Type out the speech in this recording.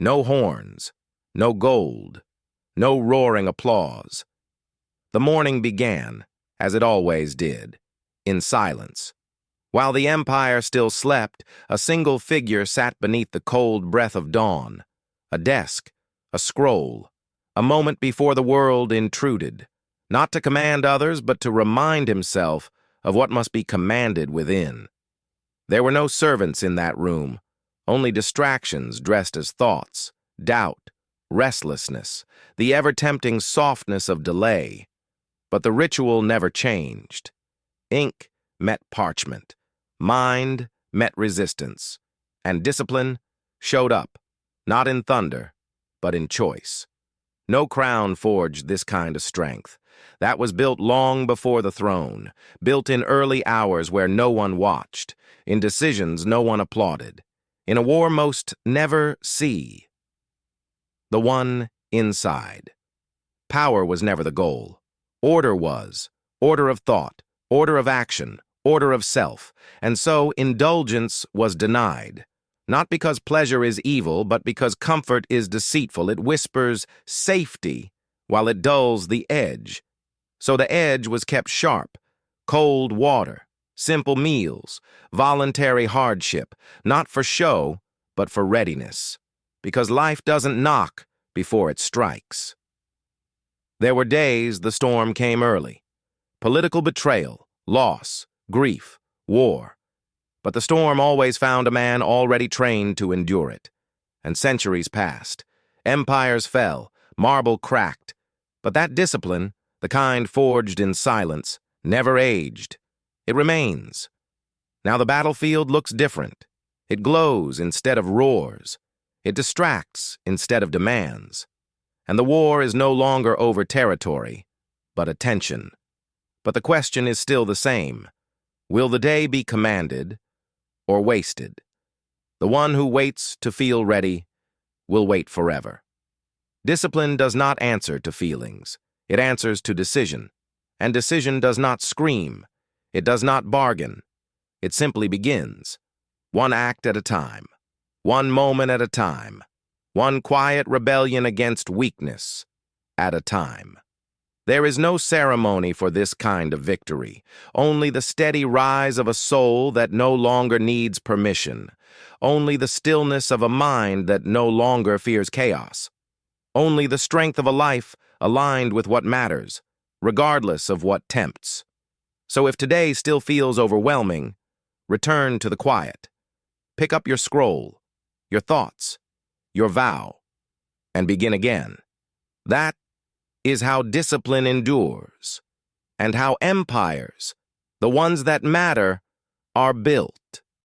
No horns, no gold, no roaring applause. The morning began, as it always did, in silence. While the empire still slept, a single figure sat beneath the cold breath of dawn. A desk, a scroll, a moment before the world intruded, not to command others, but to remind himself of what must be commanded within. There were no servants in that room, only distractions dressed as thoughts, doubt, restlessness, the ever-tempting softness of delay. But the ritual never changed. Ink met parchment, mind met resistance, and discipline showed up, not in thunder, but in choice. No crown forged this kind of strength. That was built long before the throne, built in early hours where no one watched, in decisions no one applauded, in a war most never see. The one inside. Power was never the goal. Order was, order of thought, order of action, order of self, and so indulgence was denied. Not because pleasure is evil, but because comfort is deceitful. It whispers safety while it dulls the edge. So the edge was kept sharp. Cold water, simple meals, voluntary hardship, not for show, but for readiness. Because life doesn't knock before it strikes. There were days the storm came early. Political betrayal, loss, grief, war. But the storm always found a man already trained to endure it. And centuries passed. Empires fell, marble cracked. But that discipline, the kind forged in silence, never aged. It remains. Now the battlefield looks different. It glows instead of roars. It distracts instead of demands. And the war is no longer over territory, but attention. But the question is still the same. Will the day be commanded or wasted? The one who waits to feel ready will wait forever. Discipline does not answer to feelings. It answers to decision. And decision does not scream. It does not bargain. It simply begins. One act at a time. One moment at a time. One quiet rebellion against weakness at a time. There is no ceremony for this kind of victory, only the steady rise of a soul that no longer needs permission, only the stillness of a mind that no longer fears chaos, only the strength of a life aligned with what matters, regardless of what tempts. So if today still feels overwhelming, return to the quiet. Pick up your scroll, your thoughts, your vow, and begin again. That is how discipline endures, and how empires, the ones that matter, are built.